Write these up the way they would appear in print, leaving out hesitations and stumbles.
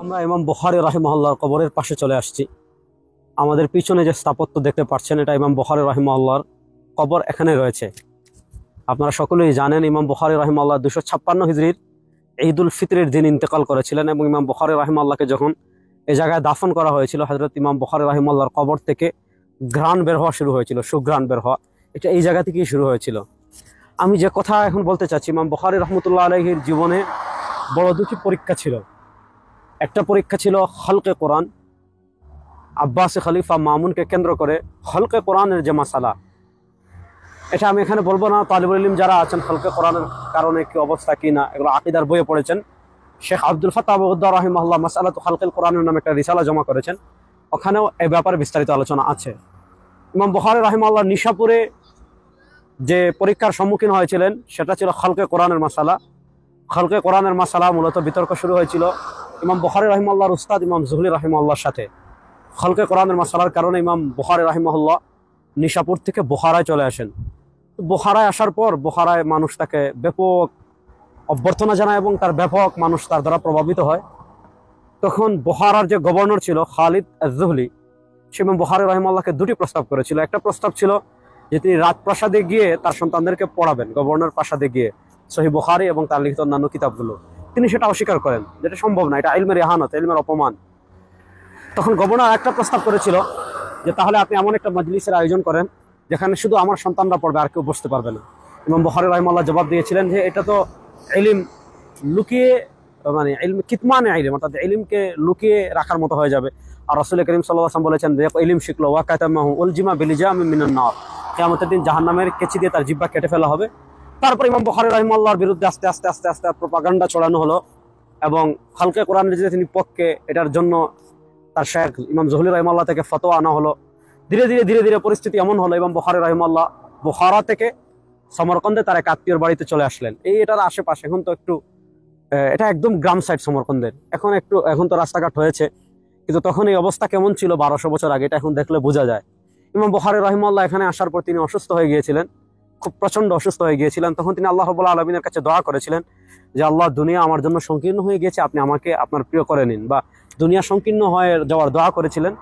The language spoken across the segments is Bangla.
আমরা ইমাম বুখারী রাহিমাহুল্লাহর কবরের পাশে চলে আসছি। আমাদের পিছনে যে স্থাপত্য দেখতে পাচ্ছেন, এটা ইমাম বুখারী রাহিমাহুল্লাহর কবর এখানে রয়েছে। আপনারা সকলেই জানেন ইমাম বুখারী রাহিমাহুল্লাহ 256 হিজরির ঈদুল ফিতরের দিন ইন্তেকাল করেছিলেন এবং ইমাম বুখারী রাহিমাহুল্লাহকে যখন এই জায়গায় দাফন করা হয়েছিল, হযরত ইমাম বুখারী রাহিমাহুল্লাহর কবর থেকে ঘ্রাণ বের হওয়া শুরু হয়েছিল, সুঘ্রাণ বের হওয়া। এটা এই জায়গা থেকেই শুরু হয়েছিল। আমি যে কথা এখন বলতে চাচ্ছি, ইমাম বুখারী রহমতুল্লাহ আলাইহির জীবনে বড় দুটি পরীক্ষা ছিল। একটা পরীক্ষা ছিল খলকে কোরআন, আব্বাসে খলিফা মামুনকে কেন্দ্র করে খলকে কোরআনের যে মাসালা, এটা আমি এখানে বলবো না। তালিবুল ইলম যারা আছেন খলকে কোরআনের কারণে কি অবস্থা কি না, এগুলো আকিদার বইয়ে পড়েছেন। শেখ আব্দুল ফাত্তাহ আবু গুদ্দার রাহিমাহুল্লাহ মাসআলাতু খলকিল কোরআনের নামে একটা রিসালা জমা করেছেন, ওখানেও এই ব্যাপারে বিস্তারিত আলোচনা আছে। ইমাম বুখারী রাহিমাহুল্লাহ নিশাপুরে যে পরীক্ষার সম্মুখীন হয়েছিলেন সেটা ছিল খলকে কোরআনের মাসালা। খলকে কোরআনের মাসালা মূলত বিতর্ক শুরু হয়েছিল ইমাম বুখারী রাহিমাহুল্লাহর উস্তাদ ইমাম জুহরি রাহিমাহুল্লাহর সাথে। খলকে কোরআনের মাসালার কারণে ইমাম বুখারী রাহিমাহুল্লাহ নিশাপুর থেকে বুখারায় চলে আসেন। বুখারায় আসার পর বুখারায় মানুষ তাকে ব্যাপক অভ্যর্থনা জানায় এবং তার ব্যাপক মানুষ তার দ্বারা প্রভাবিত হয়। তখন বুখারার যে গভর্নর ছিল খালিদ আজ-জুহলি, সে ইমাম বুখারী রাহিমাহুল্লাহকে দুটি প্রস্তাব করেছিল। একটা প্রস্তাব ছিল যে তিনি রাজপ্রাসাদে গিয়ে তার সন্তানদেরকে পড়াবেন, গভর্নর প্রাসাদে গিয়ে সহিহ বুখারী এবং তার লিখিত অন্যান্য কিতাবগুলো। তিনি সেটা অস্বীকার করেন, যেটা সম্ভব না, এটা ইলমের ইহানত, ইলমের অপমান। তখন গভর্নর একটা প্রস্তাব করেছিল যে তাহলে আপনি এমন একটা মজলিসের আয়োজন করেন যেখানে শুধু আমার সন্তানরা পড়বে, আর কেউ বসতে পারবে না। ইমাম বুখারী রাহিমাহুল্লাহ জবাব দিয়েছিলেন যে এটা তো ইলম লুকিয়ে, মানে ইলম কিতমানে ইলম, অর্থাৎ ইলমকে লুকিয়ে রাখার মতো হয়ে যাবে। আর রাসূল করিম সাল্লাল্লাহু আলাইহি ওয়াসাল্লাম বলেছেন যে ইলম শিখলো ওয়া কাতামাহু উলজিমা বিলিজামিন মিনান নার, কিয়ামতের দিন জাহান্নামের কেচি দিয়ে তার জিহ্বা কেটে ফেলা হবে। তারপর ইমাম বুখারী রাহিমাহুল্লাহর বিরুদ্ধে আস্তে আস্তে আস্তে আস্তে প্রপাগান্ডা ছড়ানো হলো এবং খলকে কোরআনের যে তিনি পক্ষে, এটার জন্য তার শেখ ইমাম জুহরি রাহিমাহুল্লাহ থেকে ফতোয়া আনা হলো। ধীরে ধীরে ধীরে ধীরে পরিস্থিতি এমন হলো ইমাম বুখারী রাহিমাহুল্লাহ বুখারা থেকে সমরকন্দে তার এক আত্মীয়র বাড়িতে চলে আসলেন। এটার আশেপাশে, এখন তো একটু এটা একদম গ্রাম সাইড সমরকন্দের, এখন তো রাস্তাঘাট হয়েছে, কিন্তু তখন এই অবস্থা কেমন ছিল 1200 বছর আগে, এটা এখন দেখলে বোঝা যায়। ইমাম বুখারী রাহিমাহুল্লাহ এখানে আসার পর তিনি অসুস্থ হয়ে গিয়েছিলেন, খুব প্রচন্ড অসুস্থ হয়ে গিয়েছিলেন। তখন তিনি আল্লাহ রাব্বুল আলামিনের কাছে দোয়া করেছিলেন যে আল্লাহ, দুনিয়া আমার জন্য সংকীর্ণ হয়ে গেছে, আপনি আমাকে আপনার প্রিয় করে নিন, বা দুনিয়া সংকীর্ণ হয়ে যাওয়ার দোয়া করেছিলেন।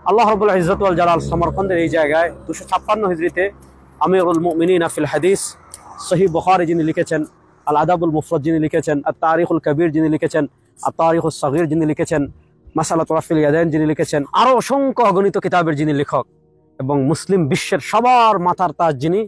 আল্লাহ রাব্বুল ইজ্জত ওয়াল জালাল সমরকন্দের এই জায়গায় 256 হিজরিতে আমিরুল মুমিনিন ফিল হাদিস সহিহ বুখারী যিনি লিখেছেন, আল আদাবুল মুফরাদ যিনি লিখেছেন, আত তারিখুল কবির যিনি লিখেছেন, আত তারিখুস সগীর যিনি লিখেছেন, মাসালাতু রাফিল ইয়াদাইন যিনি লিখেছেন, আরো অসংখ্য অগণিত কিতাবের যিনি লেখক এবং মুসলিম বিশ্বের সবার মাথার তাজ যিনি,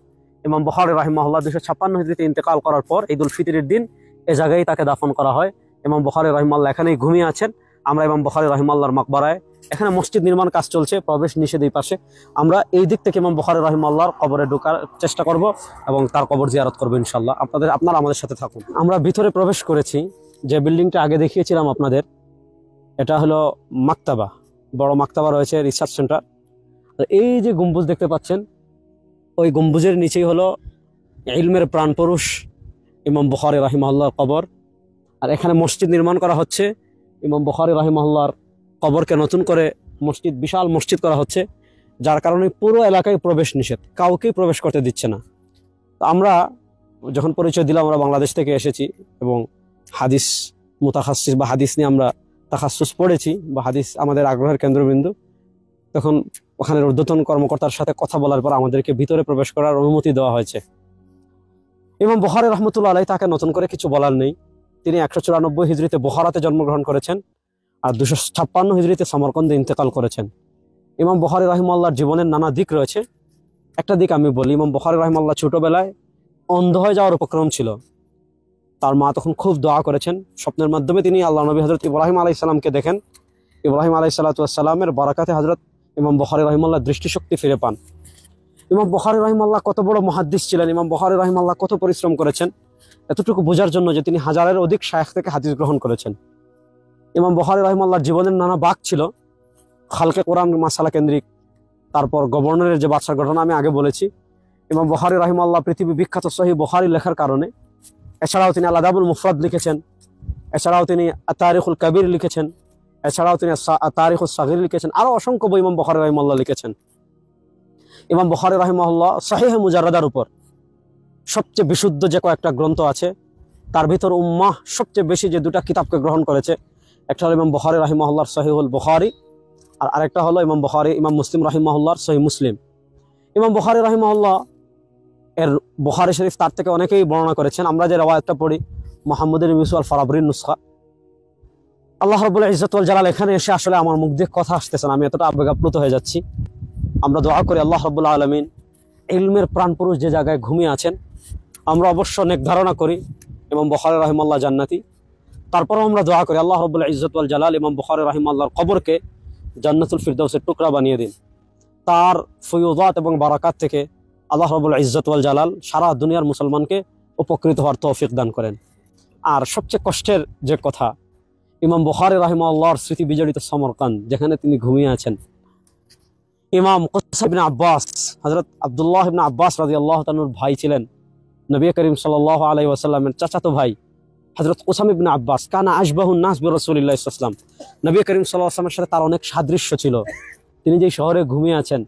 ইমাম বুখারী রাহিমাহুল্লাহ 256 হিজরিতে ইন্তেকাল করার পর ঈদুল ফিতরের দিন এই জায়গায় তাকে দাফন করা হয়। ইমাম বুখারী রাহিমাহুল্লাহ এখানেই ঘুমিয়ে আছেন। আমরা ইমাম বুখারী রাহিমাহুল্লাহর মাকবারায়, এখানে মসজিদ নির্মাণ কাজ চলছে, প্রবেশ নিষেধ এই পাশে, আমরা এই দিক থেকে ইমাম বুখারী রাহিমাহুল্লাহর কবরে ঢোকার চেষ্টা করব এবং তার কবর জিয়ারত করবো ইনশাআল্লাহ। আপনারা আমাদের সাথে থাকুন। আমরা ভিতরে প্রবেশ করেছি। যে বিল্ডিংটা আগে দেখিয়েছিলাম আপনাদের, এটা হলো মাকতাবা, বড় মাকতাবা রয়েছে, রিসার্চ সেন্টার। এই যে গম্বুজ দেখতে পাচ্ছেন, ওই গম্বুজের নিচেই হলো ইলমের প্রাণ পুরুষ ইমাম বুখারী রাহিমাহুল্লাহর কবর। আর এখানে মসজিদ নির্মাণ করা হচ্ছে। ইমাম বুখারী রাহিমাহুল্লাহর কবরকে নতুন করে মসজিদ, বিশাল মসজিদ করা হচ্ছে, যার কারণে পুরো এলাকায় প্রবেশ নিষেধ, কাউকেই প্রবেশ করতে দিচ্ছে না। তো আমরা যখন পরিচয় দিলাম আমরা বাংলাদেশ থেকে এসেছি এবং হাদিস মুতাখাসসিস বা হাদিস নিয়ে আমরা তাখাসসুস পড়েছি, বা হাদিস আমাদের আগ্রহের কেন্দ্রবিন্দু, তখন ওখানে ঊর্ধ্বতন কর্মকর্তার সাথে কথা বলার পর আমাদেরকে ভিতরে প্রবেশ করার অনুমতি দেওয়া হয়েছে। ইমাম বুখারী রাহমাতুল্লাহ আলাইহি, তাকে নতুন করে কিছু বলার নেই। তিনি 194 হিজরিতে বুখারাতে জন্মগ্রহণ করেছেন আর 256 হিজরিতে সমরকন্দে ইন্তেকাল করেছেন। ইমাম বুখারী রাহিমাহুল্লাহর জীবনের নানা দিক রয়েছে। একটা দিক আমি বলি, ইমাম বুখারী রাহিমাহুল্লাহ ছোটবেলায় অন্ধ হয়ে যাওয়ার উপক্রম ছিল। তার মা তখন খুব দোয়া করেছেন, স্বপ্নের মাধ্যমে তিনি আল্লাহ নবী হযরত ইব্রাহিম আলাইহিস সালামকে দেখেন। ইব্রাহিম আলাইহিস সালামের বারাকাতে হযরত ইমাম বুখারী রাহিমাহুল্লাহ দৃষ্টিশক্তি ফিরে পান। ইমাম বুখারী রাহিমাহুল্লাহ কত বড় মুহাদ্দিস ছিলেন, ইমাম বুখারী রাহিমাহুল্লাহ কত পরিশ্রম করেছেন এতটুকু বোঝার জন্য যে তিনি হাজারের অধিক শায়খ থেকে হাদিস গ্রহণ করেছেন। ইমাম বুখারী রাহিমাহুল্লাহর জীবনের নানা বাঁক ছিল, খালকে কোরআন মাসালা কেন্দ্রিক, তারপর গভর্নরের যে বাদশার ঘটনা আমি আগে বলেছি। ইমাম বুখারী রাহিমাহুল্লাহ পৃথিবী বিখ্যাত সহিহ বুখারী লেখার কারণে, এছাড়াও তিনি আল আদাবুল মুফরাদ লিখেছেন, এছাড়াও তিনি আত তারিখুল কবির লিখেছেন, এছাড়াও তিনি আত তারিখুস সগীর লিখেছেন, আরো অসংখ্য বই ইমাম বুখারী রাহিমাহুল্লাহ লিখেছেন। ইমাম বুখারী রাহিমাহুল্লাহ সহিহ মুজাররাদার উপর সবচেয়ে বিশুদ্ধ যে কয়েকটা গ্রন্থ আছে, তার ভিতর উম্মাহ সবচেয়ে বেশি যে দুটা কিতাবকে গ্রহণ করেছে, একটা হলো ইমাম বুখারী রাহিমাহুল্লাহর সহিহুল বুখারী, আর আরেকটা হলো ইমাম মুসলিম রাহিমাহুল্লাহর সহিহ মুসলিম। ইমাম বুখারী রাহিমাহুল্লাহ এর বুখারী শরীফ তার থেকে অনেকেই বর্ণনা করেছেন। আমরা যে রওয়ায়াতটা পড়ি মুহাম্মদ ইবনে ইউসুফ আল ফারাবরির নুসখা, আল্লাহ রাব্বুল ইজ্জত ওয়াল জালাল এখানে এসে আসলে আমার মুখ দিয়ে কথা আসতেছে না, আমি এতটা আবেগাপ্লুত হয়ে যাচ্ছি। আমরা দোয়া করি আল্লাহ রাব্বুল আলামিন ইলমের প্রাণপুরুষ যে জায়গায় ঘুমিয়ে আছেন, আমরা অবশ্য নেক ধারণা করি ইমাম বুখারী রাহিমাহুল্লাহ জান্নাতি, তারপরেও আমরা দোয়া করি আল্লাহ রাব্বুল ইজ্জত ওয়াল জালাল ইমাম বুখারী রাহিমাহুল্লাহর কবরকে জান্নাতুল ফিরদাউসের টুকরা বানিয়ে দিন। তার ফয়ুদাত এবং বারাকাত থেকে আল্লাহ রাব্বুল ইজ্জত ওয়াল জালাল সারা দুনিয়ার মুসলমানকে উপকৃত হওয়ার তৌফিক দান করেন। আর সবচেয়ে কষ্টের যে কথা, ইমাম বুখারী রাহিমাহুল্লাহর স্মৃতি বিজড়িত সমরকান্দ যেখানে তিনি ঘুমিয়ে আছেন, ইমাম কুসাম ইবনে আব্বাস, হযরত আব্দুল্লাহ ইবনে আব্বাস রাদিয়াল্লাহু তাআলার ভাই ছিলেন, নবী করিম সাল্লাল্লাহু আলাইহি ওয়াসাল্লামের চাচাতো ভাই হযরত কুসাম ইবনে আব্বাস কানা আশবাহুন নাস বিরাসূলিল্লাহ সাল্লাল্লাহু আলাইহি ওয়াসাল্লাম, নবী করিম সাল্লাল্লাহু আলাইহি ওয়াসাল্লামের সাথে তার অনেক সাদৃশ্য ছিল। তিনি যেই শহরে ঘুমিয়ে আছেন,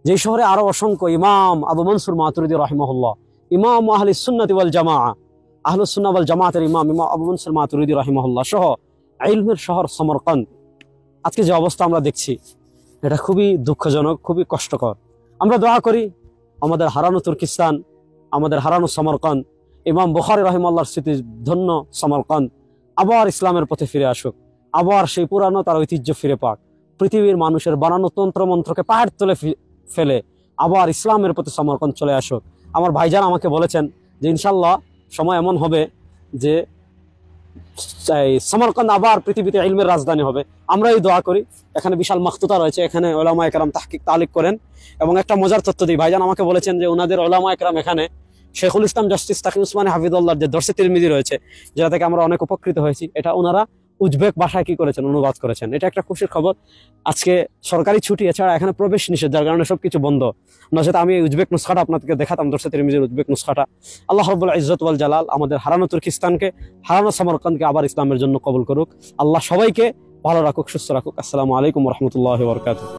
যেই শহরে আরো অসংখ্য ইমাম আবু মনসুর মাতুরিদি রাহিমাহুল্লাহ, ইমাম আহলিস সুন্নাতি ওয়াল জামাআহ, আহলুস সুন্নাহ ওয়াল জামাআতের ইমাম আবু মনসুর মাতুরিদি রাহিমাহুল্লাহ সহ ইলমের শহর সমরকান্দ, আজকে যে অবস্থা আমরা দেখছি এটা খুবই দুঃখজনক, খুবই কষ্টকর। আমরা দোয়া করি আমাদের হারানো তুর্কিস্তান, আমাদের হারানো সমরকান্দ, ইমাম বুখারী রাহিমাহুল্লাহর স্মৃতি ধন্য সমরকান্দ আবার ইসলামের পথে ফিরে আসুক, আবার সেই পুরানো তার ঐতিহ্য ফিরে পাক, পৃথিবীর মানুষের বানানো তন্ত্রমন্ত্রকে পায়ের তলে ফেলে আবার ইসলামের প্রতি সমরকান্দ চলে আসুক। আমার ভাইজান আমাকে বলেছেন যে ইনশাল্লাহ সময় এমন হবে যে সমরকান্দ আবার পৃথিবীতে ইলমের রাজধানী হবে। আমরা এই দোয়া করি। এখানে বিশাল মাখতুতা রয়েছে, এখানে উলামায়ে কেরাম তাহকিক তালিক করেন। এবং একটা মজার তথ্য দিই, ভাইজান আমাকে বলেছেন যে ওনাদের উলামায়ে কেরাম এখানে শেখুল ইসলাম জাস্টিস তাকি উসমানী হাফিজুল্লাহর যে দরসে তিরমিজি রয়েছে, যেটা থেকে আমরা অনেক উপকৃত হয়েছি, এটা ওনারা উজবেক ভাষায় কি করেছেন, অনুবাদ করেছেন। এটা একটা খুশির খবর। আজকে সরকারি ছুটি, এছাড়া এখানে প্রবেশ নিষেধ, যার কারণে সবকিছু বন্ধ। নচেত আমি উজবেক নুসখাটা আপনাদেরকে দেখাতাম, দরসে তিরমিজির উজবেক নুসখাটা। আল্লাহ রাব্বুল ইজ্জত ওয়াল জালাল আমাদের হারানো তুর্কিস্তানকে, হারানো সমরকান্দকে আবার ইসলামের জন্য কবুল করুক। আল্লাহ সবাইকে ভালো রাখুক, সুস্থ রাখুক। আসসালামু আলাইকুম ওয়া রাহমাতুল্লাহি ওয়া বারাকাতুহু।